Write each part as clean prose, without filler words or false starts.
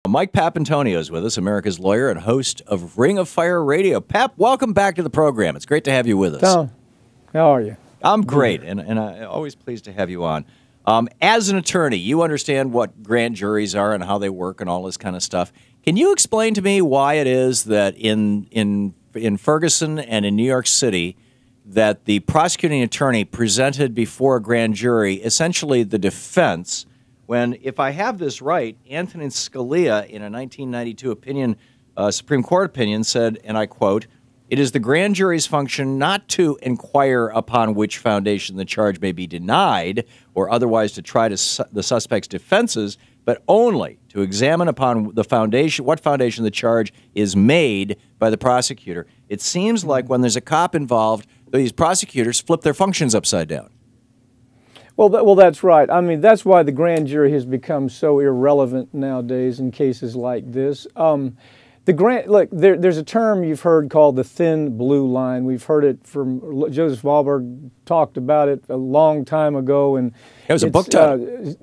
Mike Papantonio is with us, America's lawyer and host of Ring of Fire Radio. Pap, welcome back to the program. It's great to have you with us. Thom, how are you? I'm great, and I'm always pleased to have you on. As an attorney, you understand what grand juries are and how they work and all this kind of stuff. Can you explain to me why it is that in Ferguson and in New York City that the prosecuting attorney presented before a grand jury essentially the defense when, if I have this right, Antonin Scalia in a 1992 opinion, Supreme Court opinion said, and I quote, "It is the grand jury's function not to inquire upon which foundation the charge may be denied or otherwise to try to the suspect's defenses, but only to examine upon the foundation, what foundation the charge is made by the prosecutor." It seems like when there's a cop involved, these prosecutors flip their functions upside down. Well, that's right. I mean, that's why the grand jury has become so irrelevant nowadays in cases like this. Look, there's a term you've heard called the thin blue line. We've heard it from Joseph Wahlberg talked about it a long time ago, and it was a book title.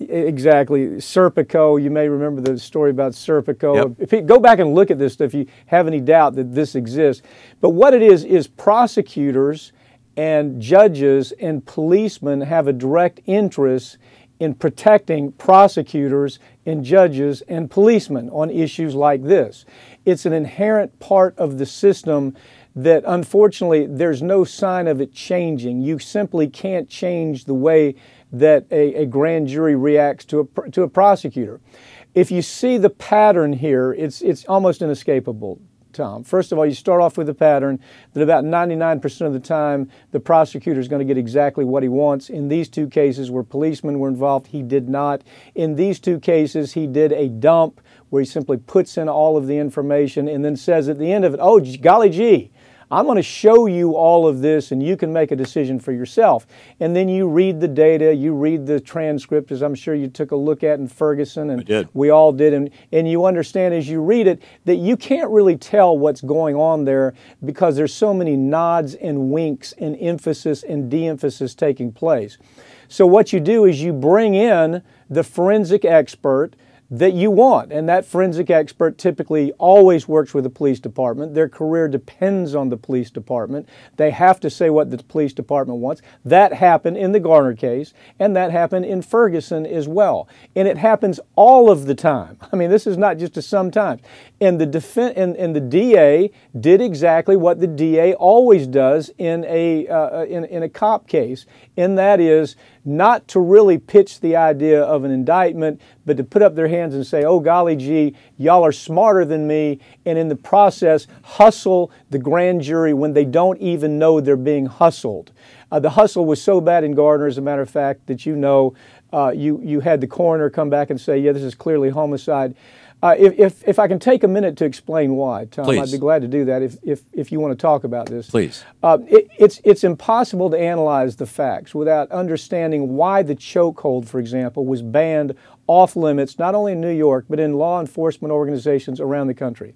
Exactly, Serpico. You may remember the story about Serpico. Yep. Go back and look at this if you have any doubt that this exists. But what it is prosecutors and judges and policemen have a direct interest in protecting prosecutors and judges and policemen on issues like this. It's an inherent part of the system that unfortunately there's no sign of it changing. You simply can't change the way that a grand jury reacts to a prosecutor. If you see the pattern here, it's almost inescapable, Thom. First of all, you start off with the pattern that about 99% of the time the prosecutor is going to get exactly what he wants. In these two cases where policemen were involved, he did not. In these two cases, he did a dump where he simply puts in all of the information and then says at the end of it, "Oh, golly gee, I'm going to show you all of this and you can make a decision for yourself." And then you read the data, you read the transcript, as I'm sure you took a look at in Ferguson, and we all did, and you understand as you read it that you can't really tell what's going on there because there's so many nods and winks and emphasis and de-emphasis taking place. So what you do is you bring in the forensic expert that you want, and that forensic expert typically always works with the police department. Their career depends on the police department. They have to say what the police department wants. That happened in the Garner case, and that happened in Ferguson as well. And it happens all of the time. I mean, this is not just a sometimes. And the DA did exactly what the DA always does in a cop case, and that is not to really pitch the idea of an indictment, but to put up their hands and say, "Oh, golly gee, y'all are smarter than me," and in the process hustle the grand jury when they don't even know they're being hustled. The hustle was so bad in Gardner, as a matter of fact, that you had the coroner come back and say, "Yeah, this is clearly homicide." If I can take a minute to explain why, Thom, please. I'd be glad to do that if you want to talk about this. Please. It's impossible to analyze the facts without understanding why the chokehold, for example, was banned off limits, not only in New York, but in law enforcement organizations around the country.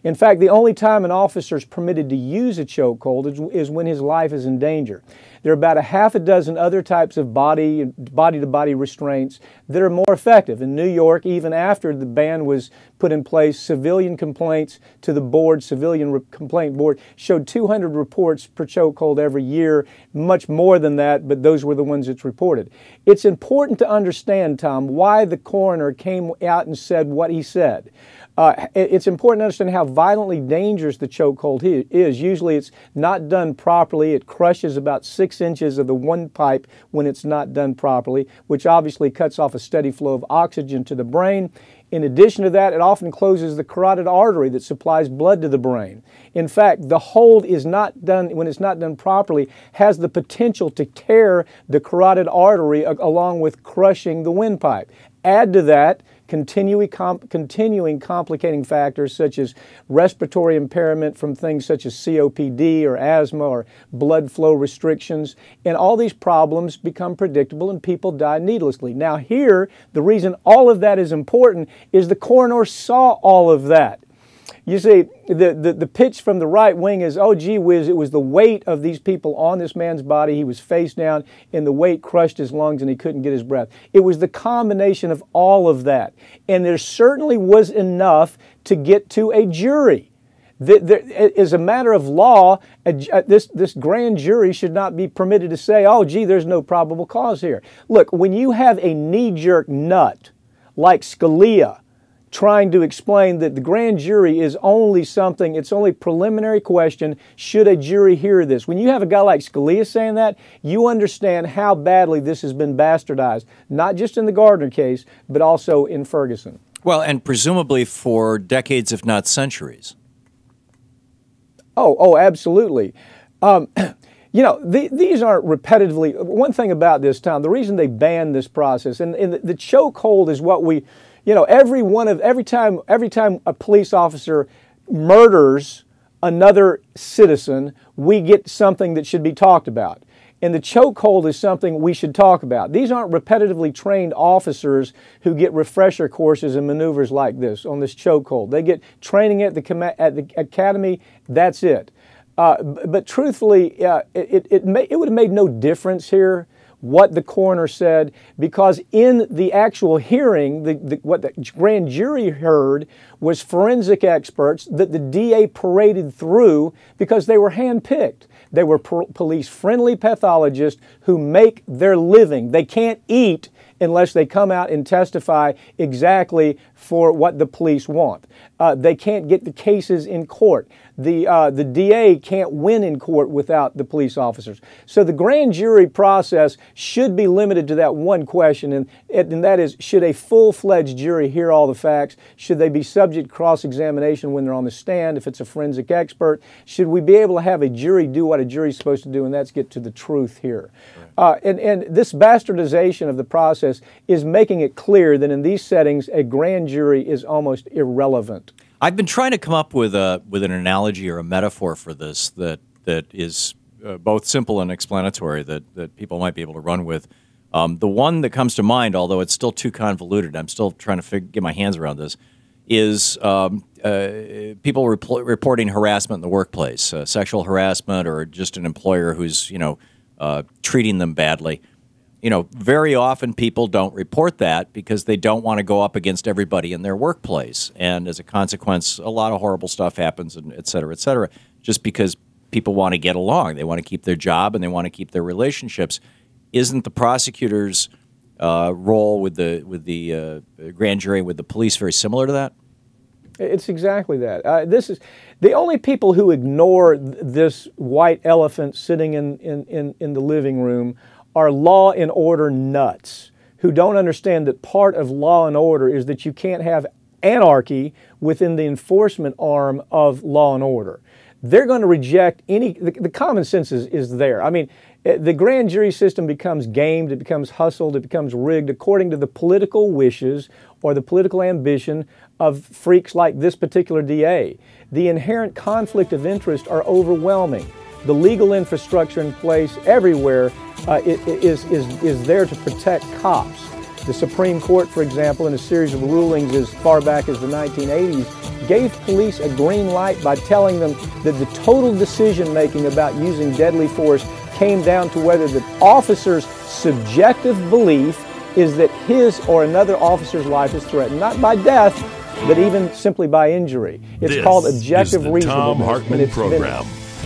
In fact, the only time an officer is permitted to use a chokehold is when his life is in danger. There are about a half a dozen other types of body-to-body restraints that are more effective. In New York, even after the ban was put in place, civilian complaints to the board, civilian complaint board, showed 200 reports per chokehold every year, much more than that, but those were the ones that's reported. It's important to understand, Thom, why the coroner came out and said what he said. It's important to understand how violently dangerous the chokehold is. Usually it's not done properly. It crushes about 6 inches of the windpipe when it's not done properly, which obviously cuts off a steady flow of oxygen to the brain. In addition to that, it often closes the carotid artery that supplies blood to the brain. In fact, the hold is not done, when it's not done properly, has the potential to tear the carotid artery along with crushing the windpipe. Add to that continuing complicating factors such as respiratory impairment from things such as COPD or asthma or blood flow restrictions, and all these problems become predictable and people die needlessly. Now here, the reason all of that is important is the coroner saw all of that. You see, the pitch from the right wing is, oh, gee whiz, it was the weight of these people on this man's body. He was face down, and the weight crushed his lungs, and he couldn't get his breath. It was the combination of all of that. And there certainly was enough to get to a jury. As a matter of law, this grand jury should not be permitted to say, oh, gee, there's no probable cause here. Look, when you have a knee-jerk nut like Scalia trying to explain that the grand jury is only something, it's only a preliminary question, should a jury hear this? When you have a guy like Scalia saying that, you understand how badly this has been bastardized, not just in the Gardner case, but also in Ferguson. Well, and presumably for decades, if not centuries. Oh, absolutely. You know, these aren't repetitively. One thing about this, Tom, the reason they banned this process, and the chokehold is what we, you know, every time a police officer murders another citizen, we get something that should be talked about. And the chokehold is something we should talk about. These aren't repetitively trained officers who get refresher courses and maneuvers like this on this chokehold. They get training at the academy. That's it. But truthfully, it would have made no difference here what the coroner said, because in the actual hearing, what the grand jury heard was forensic experts that the DA paraded through because they were handpicked. They were police-friendly pathologists who make their living. They can't eat unless they come out and testify exactly for what the police want. They can't get the cases in court. The DA can't win in court without the police officers. So the grand jury process should be limited to that one question, and that is, should a full-fledged jury hear all the facts? Should they be subject to cross-examination when they're on the stand if it's a forensic expert? Should we be able to have a jury do what a jury's supposed to do, and that's get to the truth here? Right. And this bastardization of the process is making it clear that in these settings, a grand jury is almost irrelevant. I've been trying to come up with an analogy or a metaphor for this that is both simple and explanatory that people might be able to run with. The one that comes to mind, although it's still too convoluted, I'm still trying to get my hands around this, is people reporting harassment in the workplace, sexual harassment, or just an employer who's treating them badly. You know, very often people don't report that because they don't want to go up against everybody in their workplace. And as a consequence, a lot of horrible stuff happens, and et cetera, just because people want to get along. They want to keep their job and they want to keep their relationships. Isn't the prosecutor's role with the grand jury, with the police, very similar to that? It's exactly that. This is the only people who ignore this white elephant sitting in the living room are law and order nuts who don't understand that part of law and order is that you can't have anarchy within the enforcement arm of law and order. They're going to reject the common sense is there. I mean, the grand jury system becomes gamed, it becomes hustled, it becomes rigged according to the political wishes or the political ambition of freaks like this particular DA. The inherent conflict of interest are overwhelming. The legal infrastructure in place everywhere is there to protect cops. The Supreme Court, for example, in a series of rulings as far back as the 1980s, gave police a green light by telling them that the total decision-making about using deadly force came down to whether the officer's subjective belief is that his or another officer's life is threatened, not by death, but even simply by injury. It's called objective reasonableness. Thom Hartmann Program.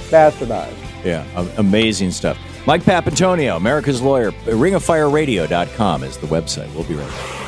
Bastardized. Yeah, amazing stuff. Mike Papantonio, America's Lawyer, ringofireradio.com is the website. We'll be right back.